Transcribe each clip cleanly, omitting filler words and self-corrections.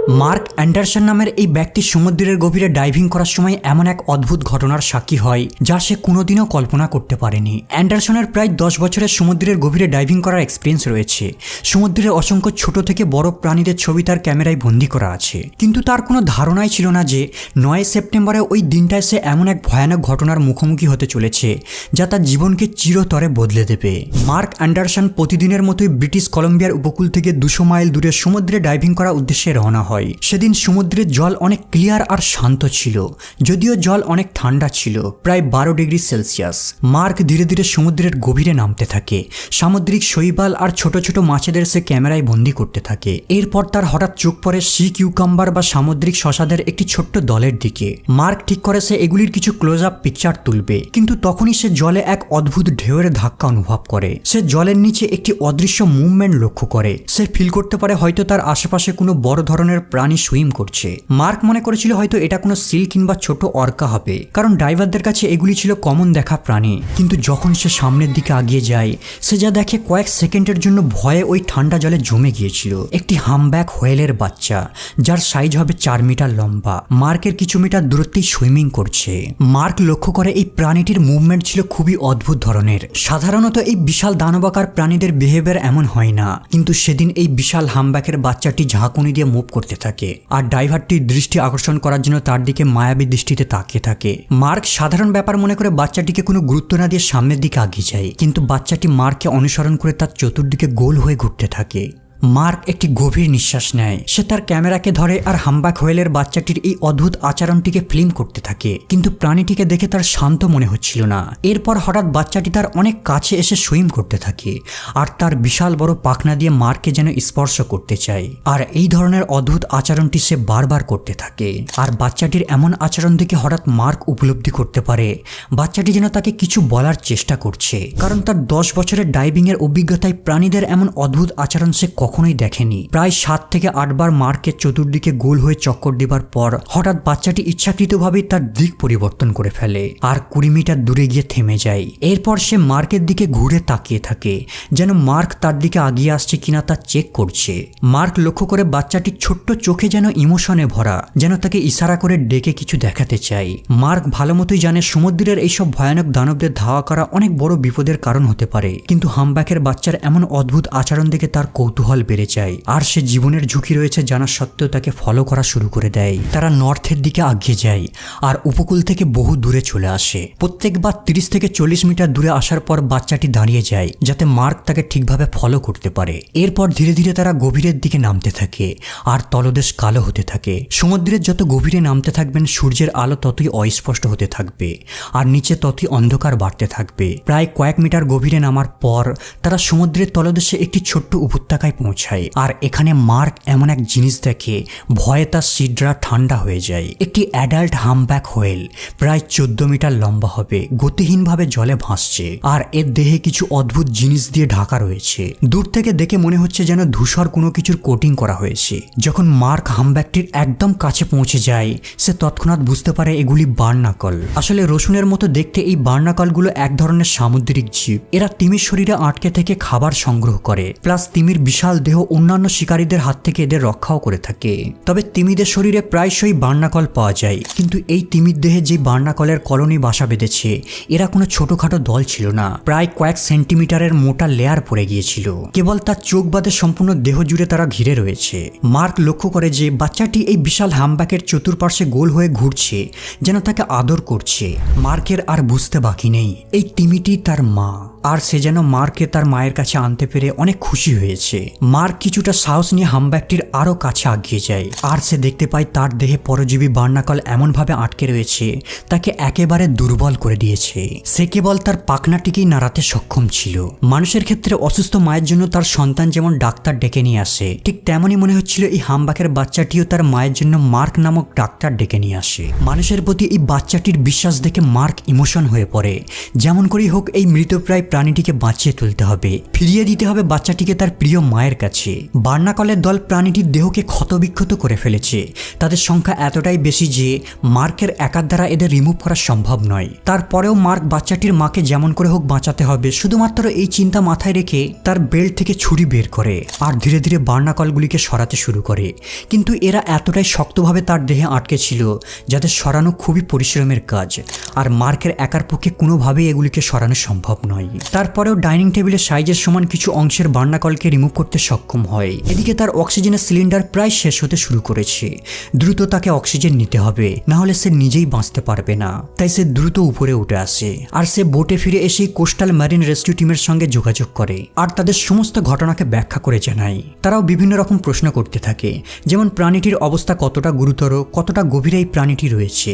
Mark Anderson নামের এই ব্যক্তি সমুদ্রের গভীরে ডাইভিং করার সময় এমন এক অদ্ভুত ঘটনার সাক্ষী হয় যা সে কোনোদিনও কল্পনা করতে পারেনি। অ্যান্ডারসনের প্রায় 10 বছরের সমুদ্রের গভীরে ডাইভিং করার এক্সপিরিয়েন্স রয়েছে। সমুদ্রের অসংখ্য ছোট থেকে বড় প্রাণীদের ছবি তার ক্যামেরায় বন্দী করা আছে, কিন্তু তার কোনো ধারণাই ছিল না যে 9 সেপ্টেম্বরে ওই দিনটায় সে এমন এক ভয়ানক ঘটনার মুখোমুখি হতে চলেছে যা তার জীবনকে চিরতরে বদলে দেবে। মার্ক অ্যান্ডারসন প্রতিদিনের মতোই ব্রিটিশ কলম্বিয়ার উপকূল থেকে 200 মাইল দূরে সমুদ্রে ডাইভিং করার উদ্দেশ্যে রওনা হয়। সেদিন সমুদ্রের জল অনেক ক্লিয়ার আর শান্ত ছিল, যদিও জল অনেক ঠান্ডা ছিল, প্রায় 12 ডিগ্রি সেলসিয়াস। মার্ক ধীরে ধীরে সমুদ্রের গভীরে নামতে থাকে। সামুদ্রিক শৈবাল আর ছোট ছোট মাছেদের সে ক্যামেরায় বন্দী করতে থাকে। এরপর তার হঠাৎ চোখ পড়ে সি কিউকাম্বার বা সামুদ্রিক শসাদের একটি ছোট্ট দলের দিকে। মার্ক ঠিক করে সে এগুলির কিছু ক্লোজ আপ পিকচার তুলবে, কিন্তু তখনই সে জলে এক অদ্ভুত ঢেউয়ের ধাক্কা অনুভব করে। সে জলের নিচে একটি অদৃশ্য মুভমেন্ট লক্ষ্য করে। সে ফিল করতে পারে হয়তো তার আশেপাশে কোনো বড় ধরনের প্রাণী সুইম করছে। মার্ক মনে করেছিল হয়তো এটা কোনো সিল কিংবা ছোট অর্কা হবে, কারণ ডাইভারদের কাছে এগুলি ছিল কমন দেখা প্রাণী। কিন্তু যখন সে সামনের দিকে আগিয়ে যায়, সে যা দেখে কয়েক সেকেন্ডের জন্য ভয়ে ওই ঠান্ডা জলে জমে গিয়েছিল একটি হামব্যাক হোয়েলের বাচ্চা, যার সাইজ হবে 4 মিটার লম্বা, মার্কের কিছু মিটার দূরত্বেই সুইমিং করছে। মার্ক লক্ষ্য করে এই প্রাণীটির মুভমেন্ট ছিল খুবই অদ্ভুত ধরনের। সাধারণত এই বিশাল দানবাকার প্রাণীদের বিহেভিয়ার এমন হয় না, কিন্তু সেদিন এই বিশাল হামব্যাকের বাচ্চাটি ঝাঁকুনি দিয়ে মুভ করতে থাকে, আর ড্রাইভারটির দৃষ্টি আকর্ষণ করার জন্য তার দিকে মায়াবী দৃষ্টিতে তাকিয়ে থাকে। মার্ক সাধারণ ব্যাপার মনে করে বাচ্চাটিকে কোনো গুরুত্ব না দিয়ে সামনের দিকে এগিয়ে যায়, কিন্তু বাচ্চাটি মার্ককে অনুসরণ করে তার চতুর্দিকে গোল হয়ে ঘুরতে থাকে। মার্ক একটি গভীর নিঃশ্বাস নেয়। সে তার ক্যামেরাকে ধরে আর হামব্যাক হোয়েলের বাচ্চাটির এই অদ্ভুত আচরণটিকে ফিল্ম করতে থাকে, কিন্তু প্রাণীটিকে দেখে তার শান্ত মনে হচ্ছিল না। এরপর হঠাৎ বাচ্চাটি তার অনেক কাছে এসে সুইম করতে থাকে, আর তার বিশাল বড় পাখনা দিয়ে মার্ককে যেন স্পর্শ করতে চায়। আর এই ধরনের অদ্ভুত আচরণটি সে বারবার করতে থাকে। আর বাচ্চাটির এমন আচরণ দেখে হঠাৎ মার্ক উপলব্ধি করতে পারে বাচ্চাটি যেন তাকে কিছু বলার চেষ্টা করছে, কারণ তার 10 বছরের ডাইভিং এর অভিজ্ঞতায় প্রাণীদের এমন অদ্ভুত আচরণ সে কখনোই দেখেনি। প্রায় 7 থেকে 8 বার মার্কের চতুর্দিকে গোল হয়ে চক্কর দেবার পর হঠাৎ বাচ্চাটি ইচ্ছাকৃতভাবেই তার দিক পরিবর্তন করে ফেলে আর 20 মিটার দূরে গিয়ে থেমে যায়। এরপর সে মার্কের দিকে ঘুরে তাকিয়ে থাকে, যেন মার্ক তার দিকে আগিয়ে আসছে কিনা তা চেক করছে। মার্ক লক্ষ্য করে বাচ্চাটির ছোট্ট চোখে যেন ইমোশনে ভরা, যেন তাকে ইশারা করে ডেকে কিছু দেখাতে চায়। মার্ক ভালো মতোই জানে সমুদ্রের এইসব ভয়ানক দানবদের ধাওয়া করা অনেক বড় বিপদের কারণ হতে পারে, কিন্তু হামব্যাকের বাচ্চার এমন অদ্ভুত আচরণ দেখে তার কৌতূহল বেড়ে যায়, আর সে জীবনের ঝুঁকি রয়েছে জানা সত্ত্বেও তাকে ফলো করা শুরু করে দেয়। তারা নর্থের দিকে এগিয়ে যায় আর উপকূল থেকে বহু দূরে চলে আসে। প্রত্যেকবার 30 থেকে 40 মিটার দূরে আসার পর বাচ্চাটি দাঁড়িয়ে যায়, যাতে মার্ক তাকে ঠিকভাবে ফলো করতে পারে। এরপর ধীরে ধীরে তারা গভীরের দিকে নামতে থাকে, আর তলদেশ কালো হতে থাকে। সমুদ্রের যত গভীরে নামতে থাকবেন, সূর্যের আলো ততই অস্পষ্ট হতে থাকবে, আর নিচে ততই অন্ধকার বাড়তে থাকবে। প্রায় কয়েক মিটার গভীরে নামার পর তারা সমুদ্রের তলদেশে একটি ছোট্ট উপত্যকায় পৌঁছায়। আর এখানে মার্ক এমন এক জিনিস দেখে ভয়ে তার শিরড্রা ঠান্ডা হয়ে যায়। একটি অ্যাডাল্ট হামব্যাক হোয়েল, প্রায় 14 মিটার লম্বা হবে, গতিহীনভাবে জলে ভাসছে, আর এর দেহে কিছু অদ্ভুত জিনিস দিয়ে ঢাকা রয়েছে। দূর থেকে দেখে মনে হচ্ছে যেন ধূসর কোনো কিছুর কোটিং করা হয়েছে। যখন মার্ক হামব্যাকটির একদম কাছে পৌঁছে যায়, সে তৎক্ষণাৎ বুঝতে পারে এগুলি বার্নাকল। আসলে রসুনের মতো দেখতে এই বার্নাকলগুলো এক ধরনের সামুদ্রিক জীব। এরা তিমির শরীরে আটকে থেকে খাবার সংগ্রহ করে, প্লাস তিমির বিশাল দেহ অন্যান্য শিকারীদের হাত থেকে এদের রক্ষাও করে থাকে। তবে তিমিদের শরীরে প্রায়শই বার্নাকল পাওয়া যায়, কিন্তু এই তিমির দেহে যে বার্নাকলের কলোনি বাসা বেঁধেছে, এরা কোনো ছোটখাটো দল ছিল না। প্রায় কয়েক সেন্টিমিটারের মোটা লেয়ার পড়ে গিয়েছিল। কেবল তার চোখ বাদে সম্পূর্ণ দেহ জুড়ে তারা ঘিরে রয়েছে। মার্ক লক্ষ্য করে যে বাচ্চাটি এই বিশাল হামব্যাকের চতুর্পার্শ্বে গোল হয়ে ঘুরছে, যেন তাকে আদর করছে। মার্কের আর বুঝতে বাকি নেই এই তিমিটি তার মা, আর সে যেন মার্ককে তার মায়ের কাছে আনতে পেরে অনেক খুশি হয়েছে। মার্ক কিছুটা সাহস নিয়ে হামব্যাকটির আরো কাছে এগিয়ে যায়, আর সে দেখতে পায় তার দেহে পরজীবী বার্নাকল এমনভাবে আটকে রয়েছে তাকে একেবারে দুর্বল করে দিয়েছে। সে কেবল তার পাখনাটিকেই নাড়াতে সক্ষম ছিল। মানুষের ক্ষেত্রে অসুস্থ মায়ের জন্য তার সন্তান যেমন ডাক্তার ডেকে নিয়ে আসে, ঠিক তেমনই মনে হচ্ছিল এই হামব্যাকের বাচ্চাটিও তার মায়ের জন্য মার্ক নামক ডাক্তার ডেকে নিয়ে আসে। মানুষের প্রতি এই বাচ্চাটির বিশ্বাস দেখে মার্ক ইমোশন হয়ে পড়ে। যেমন করেই হোক এই মৃতপ্রায় প্রাণীটিকে বাঁচিয়ে তুলতে হবে, ফিরিয়ে দিতে হবে বাচ্চাটিকে তার প্রিয় মায়ের কাছে। বার্নাকলের দল প্রাণীটির দেহকে ক্ষতবিক্ষত করে ফেলেছে। তাদের সংখ্যা এতটাই বেশি যে মার্কের একার দ্বারা এদের রিমুভ করা সম্ভব নয়। তারপরেও মার্ক বাচ্চাটির মাকে যেমন করে হোক বাঁচাতে হবে, শুধুমাত্র এই চিন্তা মাথায় রেখে তার বেল্ট থেকে ছুরি বের করে আর ধীরে ধীরে বার্নাকলগুলিকে সরাতে শুরু করে। কিন্তু এরা এতটাই শক্তভাবে তার দেহে আটকে ছিল যাতে সরানো খুবই পরিশ্রমের কাজ, আর মার্কের একার পক্ষে কোনোভাবেই এগুলিকে সরানো সম্ভব নয়। তারপরেও ডাইনিং টেবিলের সাইজের সমান কিছু অংশের বার্নাকলকে রিমুভ করতে সক্ষম হয়। এদিকে তার অক্সিজেনের সিলিন্ডার প্রায় শেষ হতে শুরু করেছে। দ্রুত তাকে অক্সিজেন নিতে হবে, না হলে সে নিজেই বাঁচতে পারবে না। তাই সে দ্রুত উপরে উঠে আসে আর সে বোটে ফিরে এসে কোস্টাল মেরিন রেস্কিউ টিমের সঙ্গে যোগাযোগ করে আর তাদের সমস্ত ঘটনাকে ব্যাখ্যা করে জানায়। তারাও বিভিন্ন রকম প্রশ্ন করতে থাকে, যেমন প্রাণীটির অবস্থা কতটা গুরুতর, কতটা গভীরে এই প্রাণীটি রয়েছে।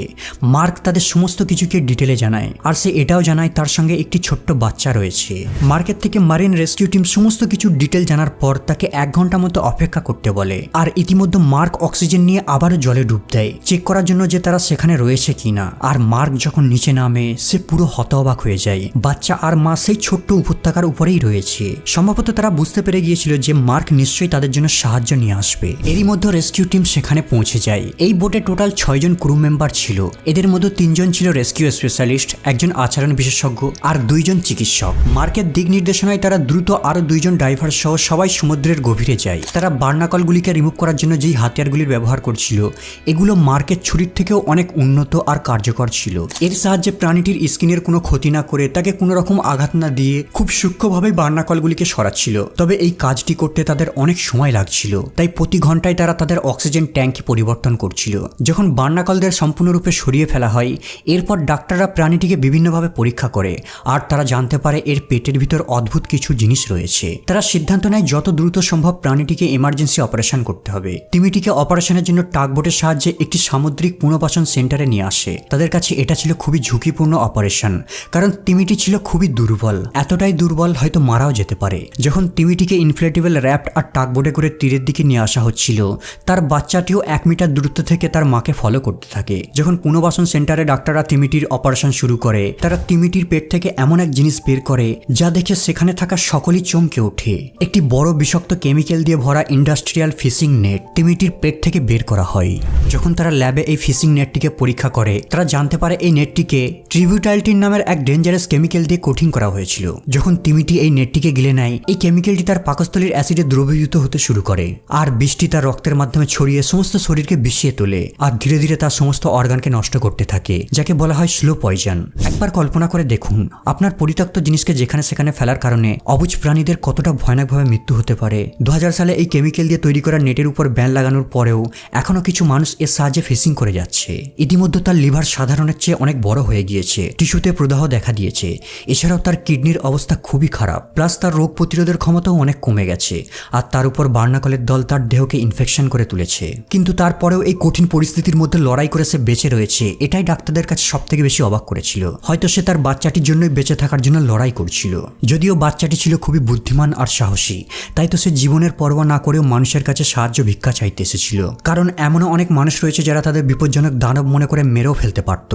মার্ক তাদের সমস্ত কিছুকে ডিটেলে জানায় আর সে এটাও জানায় তার সঙ্গে একটি ছোট্ট বাচ্চা রয়েছে। মার্কের থেকে মারিন রেস্কিউ টিম সমস্ত কিছু ডিটেল জানার পর তাকে 1 ঘন্টা মতো অপেক্ষা করতে বলে। আর ইতিমধ্যে মার্ক অক্সিজেন নিয়ে আবারও জলে ডুব দেয় চেক করার জন্য যে তারা সেখানে রয়েছে কিনা। আর মার্ক যখন নিচে নামে সে পুরো হতবাক হয়ে যায়। বাচ্চা আর মা সেই ছোট্ট উপত্যকার উপরেই রয়েছে। সম্ভবত তারা বুঝতে পেরে গিয়েছিল যে মার্ক নিশ্চয়ই তাদের জন্য সাহায্য নিয়ে আসবে। এরই মধ্যে রেস্কিউ টিম সেখানে পৌঁছে যায়। এই বোটে টোটাল 6 জন ক্রু মেম্বার ছিল। এদের মধ্যে 3 জন ছিল রেস্কিউ স্পেশালিস্ট, একজন আচরণ বিশেষজ্ঞ আর 2 জন চিকিৎসক। মার্কের দিক নির্দেশনায় তারা দ্রুত আরো 2 জন ড্রাইভার সহ সবাই সমুদ্রের গভীরে যায়। তারা বার্নাকলগুলিকে রিমুভ করার জন্য যেই হাতিয়ারগুলির ব্যবহার করছিল এগুলো মার্কের ছুরির থেকেও অনেক উন্নত আর কার্যকর ছিল। এর সাহায্যে প্রাণীটির স্কিনের কোনো ক্ষতি না করে তাকে কোনো রকম আঘাত না দিয়ে খুব সূক্ষ্মভাবে বার্নাকলগুলিকে সরাচ্ছিল। তবে এই কাজটি করতে তাদের অনেক সময় লাগছিল, তাই প্রতি ঘন্টায় তারা তাদের অক্সিজেন ট্যাঙ্ক পরিবর্তন করছিল। যখন বার্নাকলদের সম্পূর্ণরূপে সরিয়ে ফেলা হয় এরপর ডাক্তাররা প্রাণীটিকে বিভিন্নভাবে পরীক্ষা করে আর তারা জানতে পারে এর পেটের ভিতর অদ্ভুত কিছু জিনিস রয়েছে। তারা সিদ্ধান্ত নেয় যত দ্রুত সম্ভব প্রাণীটিকে এমার্জেন্সি অপারেশন করতে হবে। তিমিটিকে অপারেশনের জন্য টাগবোটের সাহায্যে একটি সামুদ্রিক পুনর্বাসন সেন্টারে নিয়ে আসে। তাদের কাছে এটা ছিল খুবই ঝুঁকিপূর্ণ অপারেশন, কারণ তিমিটি ছিল খুবই দুর্বল, এতটাই দুর্বল হয়তো মারাও যেতে পারে। যখন তিমিটিকে ইনফ্লেটেবল র্যাফট আর টাগবোটে করে তীরের দিকে নিয়ে আসা হচ্ছিল তার বাচ্চাটিও 1 মিটার দূরত্ব থেকে তার মাকে ফলো করতে থাকে। যখন পুনর্বাসন সেন্টারে ডাক্তাররা তিমিটির অপারেশন শুরু করে তারা তিমিটির পেট থেকে এমন এক জিনিস বের করে যা দেখে সেখানে থাকা সকলেই চমকে ওঠে। একটি বড় বিষাক্ত কেমিক্যাল দিয়ে ভরা ইন্ডাস্ট্রিয়াল ফিশিং নেট তিমিটির পেট থেকে বের করা হয়। যখন তারা ল্যাবে এই ফিশিং নেটটিকে পরীক্ষা করে তারা জানতে পারে এই নেটটিকে ট্রিবিউটাইলটিন নামের এক ডেঞ্জারাস কেমিক্যাল দিয়ে কোটিং করা হয়েছিল। যখন তিমিটি এই নেটটিকে গিলে নেয় এই কেমিক্যালটি তার পাকস্থলীর অ্যাসিডে দ্রবীভূত হতে শুরু করে আর বিষটি তার রক্তের মাধ্যমে ছড়িয়ে সমস্ত শরীরকে বিষিয়ে তোলে আর ধীরে ধীরে তার সমস্ত অর্গানকে নষ্ট করতে থাকে, যাকে বলা হয় স্লো পয়জন। একবার কল্পনা করে দেখুন আপনার পরিত্যক্ত জিনিসকে যেখানে সেখানে ফেলার কারণে অবুঝ প্রাণীদের কতটা ভয়ানকভাবে মৃত্যু হতে পারে। 2000 সালে এই কেমিক্যাল দিয়ে তৈরি করা নেটের উপর ব্যান লাগানোর পরেও এখনো কিছু মানুষ এর সাহায্যে ফিশিং করে যাচ্ছে। ইতিমধ্যে তার লিভার সাধারণের চেয়ে অনেক বড় হয়ে গিয়েছে, টিস্যুতে প্রদাহ দেখা দিয়েছে। এছাড়াও তার কিডনির অবস্থা খুবই খারাপ, প্লাস তার রোগ প্রতিরোধের ক্ষমতাও অনেক কমে গেছে আর তার উপর বার্নাকলের দল তার দেহকে ইনফেকশন করে তুলেছে। কিন্তু তারপরেও এই কঠিন পরিস্থিতির মধ্যে লড়াই করে সে বেঁচে রয়েছে, এটাই ডাক্তারদের কাছে সবথেকে বেশি অবাক করেছিল। হয়তো সে তার বাচ্চাটির জন্যই বেঁচে থাকার জন্য লড়াই করছিল। যদিও বাচ্চাটি ছিল খুবই বুদ্ধিমান আর সাহসী, তাই তো সে জীবনের পরোয়া না করেও মানুষের কাছে সাহায্য ভিক্ষা চাইতে এসেছিল। কারণ এমনও অনেক মানুষ রয়েছে যারা তাদের বিপজ্জনক দানব মনে করে মেরেও ফেলতে পারত।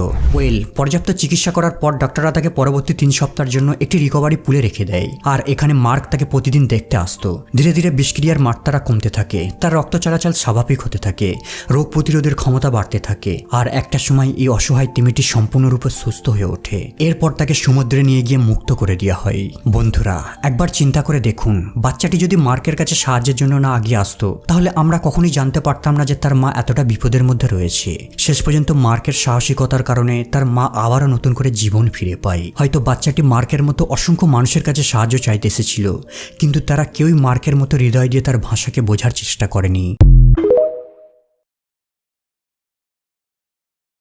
পর্যাপ্ত চিকিৎসা করার পর ডাক্তাররা তাকে পরবর্তী 3 সপ্তাহের জন্য একটি রিকভারি পুলে রেখে দেয় আর এখানে মার্ক তাকে প্রতিদিন দেখতে আসতো। ধীরে ধীরে বিষক্রিয়ার মাত্রা কমতে থাকে, তার রক্ত চলাচল স্বাভাবিক হতে থাকে, রোগ প্রতিরোধের ক্ষমতা বাড়তে থাকে আর একটা সময় এই অসহায় তিমিটি সম্পূর্ণরূপে সুস্থ হয়ে ওঠে। এরপর তাকে সমুদ্রে নিয়ে গিয়ে মুক্ত করে দেওয়া হয়। বন্ধুরা একবার চিন্তা করে দেখুন, বাচ্চাটি যদি মার্কের কাছে সাহায্যের জন্য না আগিয়ে আসতো তাহলে আমরা কখনোই জানতে পারতাম না যে তার মা এতটা বিপদের মধ্যে রয়েছে। শেষ পর্যন্ত মার্কের সাহসিকতার কারণে তার মা আবারও নতুন করে জীবন ফিরে পায়। হয়তো বাচ্চাটি মার্কের মতো অসংখ্য মানুষের কাছে সাহায্য চাইতে এসেছিল, কিন্তু তারা কেউই মার্কের মতো হৃদয় দিয়ে তার ভাষাকে বোঝার চেষ্টা করেনি।